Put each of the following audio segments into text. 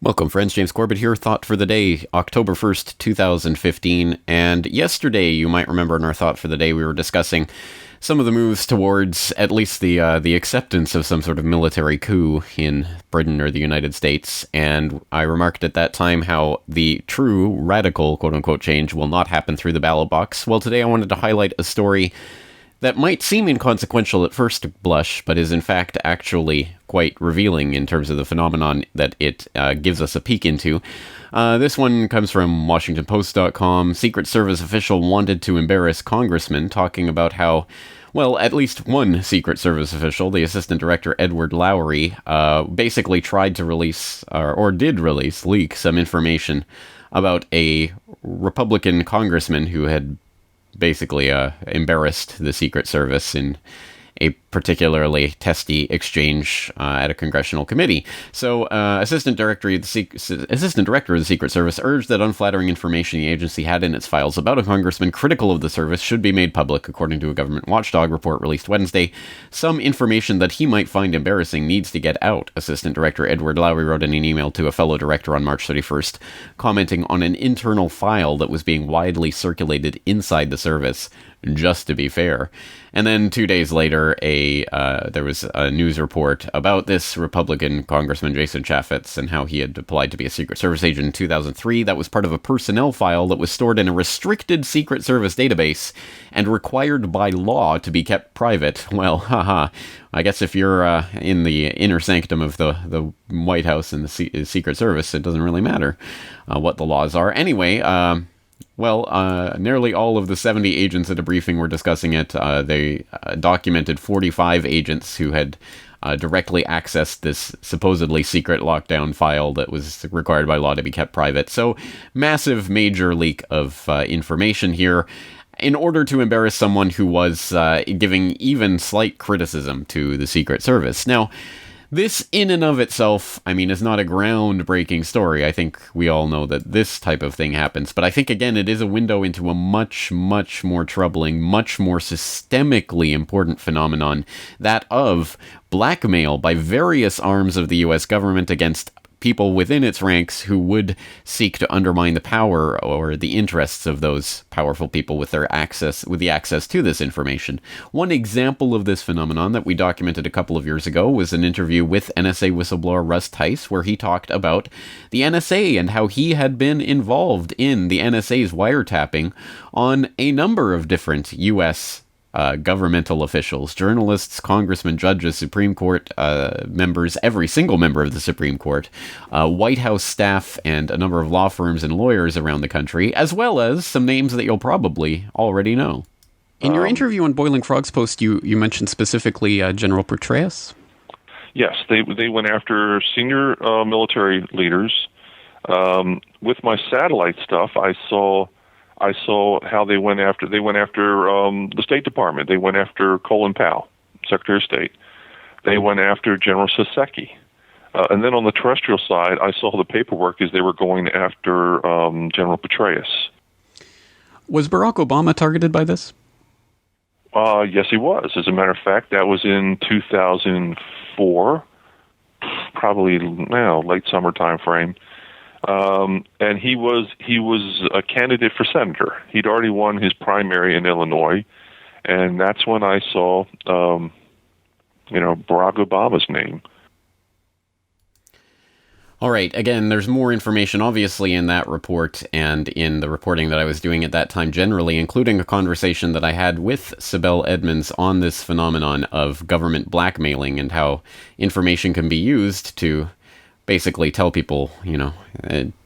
Welcome, friends. James Corbett here. Thought for the day, October 1st, 2015. And yesterday, you might remember in our Thought for the Day, we were discussing some of the moves towards at least the acceptance of some sort of military coup in Britain or the United States. And I remarked at that time how the true radical, quote-unquote, change will not happen through the ballot box. Well, today I wanted to highlight a story that might seem inconsequential at first blush, but is in fact actually quite revealing in terms of the phenomenon that it gives us a peek into. This one comes from WashingtonPost.com. Secret Service official wanted to embarrass congressman, talking about how, well, at least one Secret Service official, the Assistant Director Edward Lowery, basically tried to release, or did release, leak some information about a Republican congressman who had basically embarrassed the Secret Service in a particularly testy exchange at a congressional committee. So, Assistant Director of the Secret Service urged that unflattering information the agency had in its files about a congressman critical of the service should be made public, according to a government watchdog report released Wednesday. Some information that he might find embarrassing needs to get out, Assistant Director Edward Lowery wrote in an email to a fellow director on March 31st, commenting on an internal file that was being widely circulated inside the service, just to be fair. And then 2 days later, there was a news report about this Republican Congressman Jason Chaffetz and how he had applied to be a Secret Service agent in 2003. That was part of a personnel file that was stored in a restricted Secret Service database and required by law to be kept private. Well, haha. I guess if you're in the inner sanctum of the White House and the Secret Service, it doesn't really matter what the laws are. Anyway, nearly all of the 70 agents at a briefing were discussing it. They documented 45 agents who had directly accessed this supposedly secret lockdown file that was required by law to be kept private. So, massive, major leak of information here in order to embarrass someone who was giving even slight criticism to the Secret Service. Now, this in and of itself, I mean, is not a groundbreaking story. I think we all know that this type of thing happens. But I think, again, it is a window into a much, much more troubling, much more systemically important phenomenon, that of blackmail by various arms of the U.S. government against people within its ranks who would seek to undermine the power or the interests of those powerful people with the access to this information. One example of this phenomenon that we documented a couple of years ago was an interview with NSA whistleblower Russ Tice, where he talked about the NSA and how he had been involved in the NSA's wiretapping on a number of different U.S. Governmental officials, journalists, congressmen, judges, Supreme Court members, every single member of the Supreme Court, White House staff, and a number of law firms and lawyers around the country, as well as some names that you'll probably already know. In your interview on Boiling Frogs Post, you mentioned specifically General Petraeus? Yes, they went after senior military leaders. With my satellite stuff, I saw how they went after the State Department. They went after Colin Powell, Secretary of State. They went after General Saseki. And then on the terrestrial side, I saw the paperwork as they were going after General Petraeus. Was Barack Obama targeted by this? Yes, he was. As a matter of fact, that was in 2004, probably late summer time frame. And he was a candidate for senator. He'd already won his primary in Illinois, and that's when I saw, Barack Obama's name. All right. Again, there's more information, obviously, in that report and in the reporting that I was doing at that time generally, including a conversation that I had with Sibel Edmonds on this phenomenon of government blackmailing and how information can be used to basically tell people,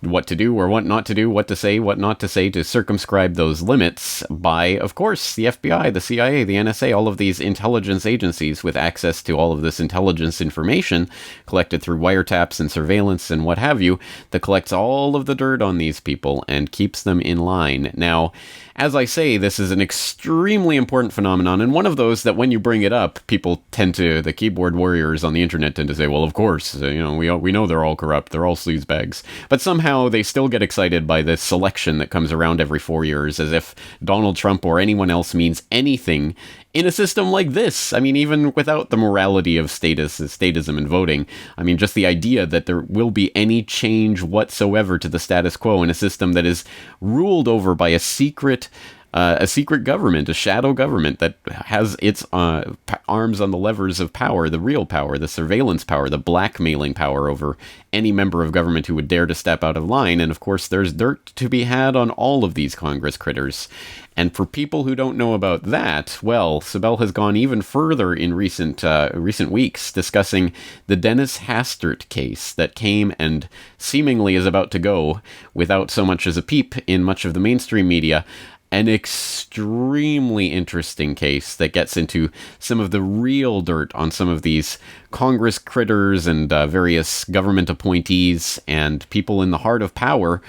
what to do or what not to do, what to say, what not to say, to circumscribe those limits by, of course, the FBI, the CIA, the NSA, all of these intelligence agencies with access to all of this intelligence information collected through wiretaps and surveillance and what have you, that collects all of the dirt on these people and keeps them in line. Now, as I say, this is an extremely important phenomenon, and one of those that when you bring it up, people tend the keyboard warriors on the internet tend to say, well, of course, we know they're all corrupt, they're all sleazebags. But somehow they still get excited by this selection that comes around every 4 years, as if Donald Trump or anyone else means anything in a system like this. I mean, even without the morality of statism and voting, I mean, just the idea that there will be any change whatsoever to the status quo in a system that is ruled over by a secret government, a shadow government that has its arms on the levers of power, the real power, the surveillance power, the blackmailing power over any member of government who would dare to step out of line. And of course, there's dirt to be had on all of these Congress critters. And for people who don't know about that, well, Sibel has gone even further in recent weeks, discussing the Dennis Hastert case that came and seemingly is about to go without so much as a peep in much of the mainstream media. An extremely interesting case that gets into some of the real dirt on some of these Congress critters and various government appointees and people in the heart of power.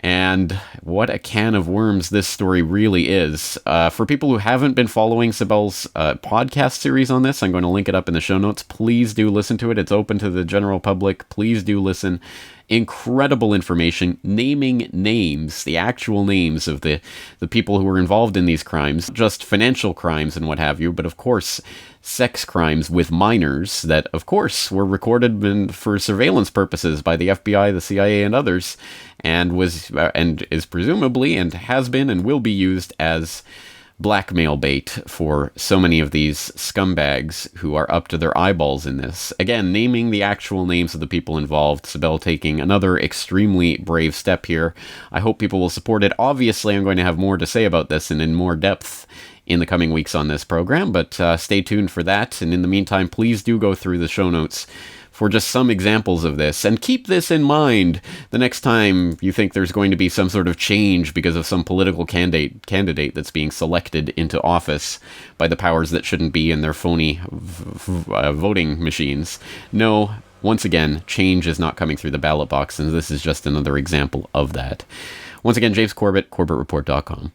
And what a can of worms this story really is. For people who haven't been following Sibel's podcast series on this, I'm going to link it up in the show notes. Please do listen to it. It's open to the general public. Please do listen. Incredible information, naming names, the actual names of the people who were involved in these crimes, just financial crimes and what have you, but of course sex crimes with minors that of course were recorded for surveillance purposes by the FBI, the CIA, and others, and is presumably and has been and will be used as blackmail bait for so many of these scumbags who are up to their eyeballs in this. Again, naming the actual names of the people involved. Sibel taking another extremely brave step here. I hope people will support it. Obviously, I'm going to have more to say about this and in more depth in the coming weeks on this program, but stay tuned for that. And in the meantime, please do go through the show notes for just some examples of this. And keep this in mind the next time you think there's going to be some sort of change because of some political candidate that's being selected into office by the powers that shouldn't be in their phony voting machines. No, once again, change is not coming through the ballot box, and this is just another example of that. Once again, James Corbett, CorbettReport.com.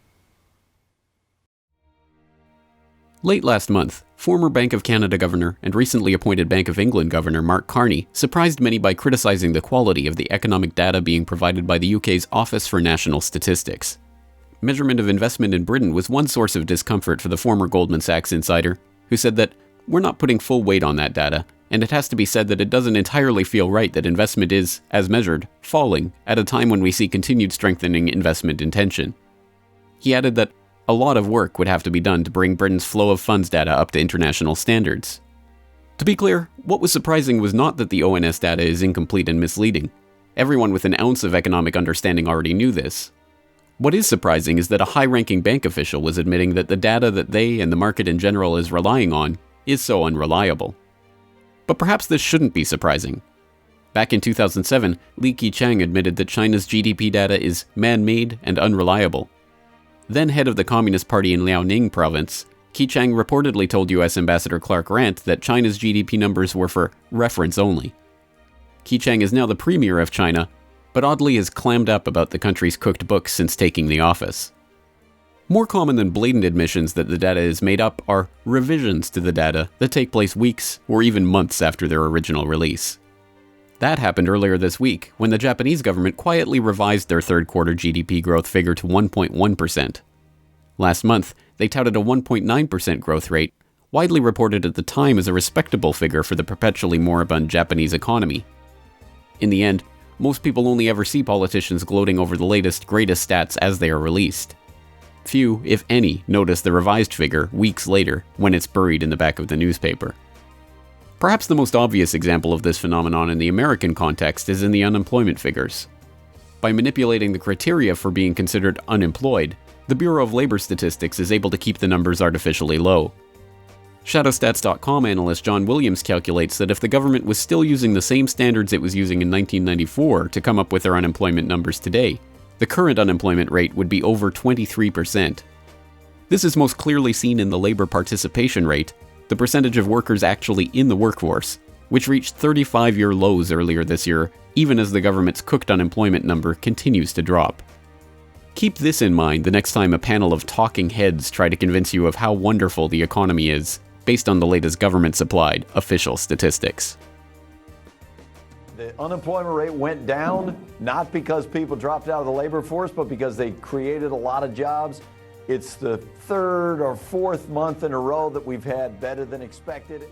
Late last month, former Bank of Canada Governor and recently appointed Bank of England Governor Mark Carney surprised many by criticizing the quality of the economic data being provided by the UK's Office for National Statistics. Measurement of investment in Britain was one source of discomfort for the former Goldman Sachs insider, who said that, "We're not putting full weight on that data, and it has to be said that it doesn't entirely feel right that investment is, as measured, falling at a time when we see continued strengthening investment intention." He added that a lot of work would have to be done to bring Britain's flow of funds data up to international standards. To be clear, what was surprising was not that the ONS data is incomplete and misleading. Everyone with an ounce of economic understanding already knew this. What is surprising is that a high-ranking bank official was admitting that the data that they and the market in general is relying on is so unreliable. But perhaps this shouldn't be surprising. Back in 2007, Li Keqiang admitted that China's GDP data is man-made and unreliable. Then head of the Communist Party in Liaoning province, Keqiang reportedly told US Ambassador Clark Randt that China's GDP numbers were for reference only. Keqiang is now the premier of China, but oddly has clammed up about the country's cooked books since taking the office. More common than blatant admissions that the data is made up are revisions to the data that take place weeks or even months after their original release. That happened earlier this week, when the Japanese government quietly revised their third-quarter GDP growth figure to 1.1%. Last month, they touted a 1.9% growth rate, widely reported at the time as a respectable figure for the perpetually moribund Japanese economy. In the end, most people only ever see politicians gloating over the latest, greatest stats as they are released. Few, if any, notice the revised figure weeks later, when it's buried in the back of the newspaper. Perhaps the most obvious example of this phenomenon in the American context is in the unemployment figures. By manipulating the criteria for being considered unemployed, the Bureau of Labor Statistics is able to keep the numbers artificially low. Shadowstats.com analyst John Williams calculates that if the government was still using the same standards it was using in 1994 to come up with their unemployment numbers today, the current unemployment rate would be over 23%. This is most clearly seen in the labor participation rate, the percentage of workers actually in the workforce, which reached 35-year lows earlier this year, even as the government's cooked unemployment number continues to drop. Keep this in mind the next time a panel of talking heads try to convince you of how wonderful the economy is, based on the latest government-supplied official statistics. The unemployment rate went down, not because people dropped out of the labor force, but because they created a lot of jobs. It's the third or fourth month in a row that we've had better than expected.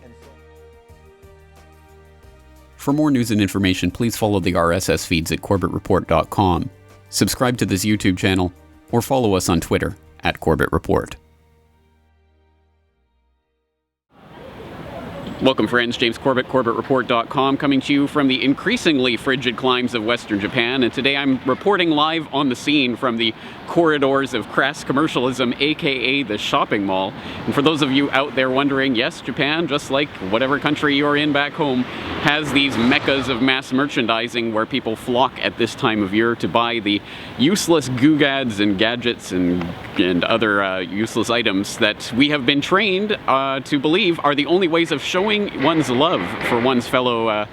For more news and information, please follow the RSS feeds at CorbettReport.com. Subscribe to this YouTube channel, or follow us on Twitter at Corbett Report. Welcome, friends. James Corbett, CorbettReport.com, coming to you from the increasingly frigid climes of Western Japan. And today I'm reporting live on the scene from the corridors of crass commercialism, aka the shopping mall. And for those of you out there wondering, yes, Japan, just like whatever country you're in back home, has these meccas of mass merchandising where people flock at this time of year to buy the useless googads and gadgets and other useless items that we have been trained to believe are the only ways of showing one's love for one's fellow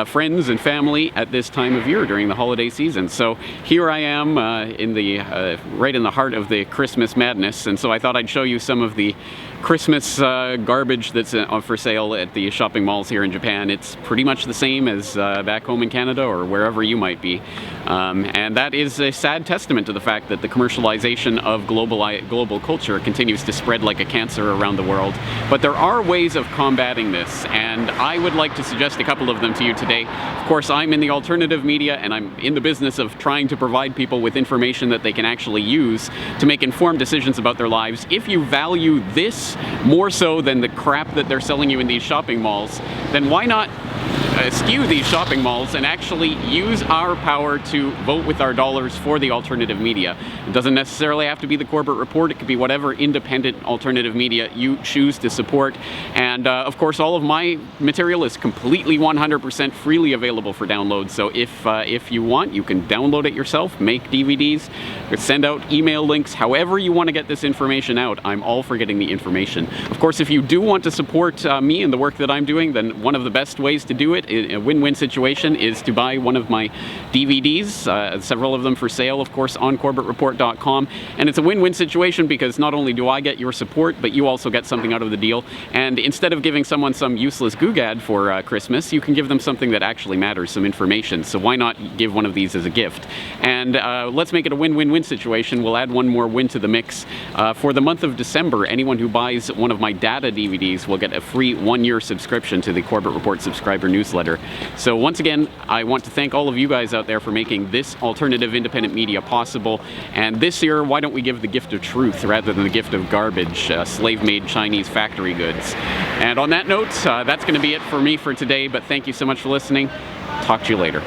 friends and family at this time of year during the holiday season. So here I am right in the heart of the Christmas madness, and so I thought I'd show you some of the Christmas garbage that's for sale at the shopping malls here in Japan. It's pretty much the same as back home in Canada or wherever you might be. And that is a sad testament to the fact that the commercialization of global culture continues to spread like a cancer around the world. But there are ways of combating this, and I would like to suggest a couple of them to you today. Of course, I'm in the alternative media, and I'm in the business of trying to provide people with information that they can actually use to make informed decisions about their lives. If you value this more so than the crap that they're selling you in these shopping malls, then why not eschew these shopping malls and actually use our power to vote with our dollars for the alternative media. It doesn't necessarily have to be the Corbett Report. It could be whatever independent alternative media you choose to support. And of course, all of my material is completely 100% freely available for download. So if you want, you can download it yourself, make DVDs, send out email links, however you want to get this information out. I'm all for getting the information. Of course, if you do want to support me and the work that I'm doing, then one of the best ways to do it, a win-win situation, is to buy one of my DVDs, several of them for sale, of course, on CorbettReport.com. And it's a win-win situation because not only do I get your support, but you also get something out of the deal. And instead of giving someone some useless googad for Christmas, you can give them something that actually matters, some information. So why not give one of these as a gift? And let's make it a win-win-win situation. We'll add one more win to the mix. For the month of December, anyone who buys one of my data DVDs will get a free 1-year subscription to the Corbett Report subscriber newsletter. So once again, I want to thank all of you guys out there for making this alternative independent media possible. And this year, why don't we give the gift of truth rather than the gift of garbage, slave-made Chinese factory goods? And on that note, that's going to be it for me for today, but thank you so much for listening. Talk to you later.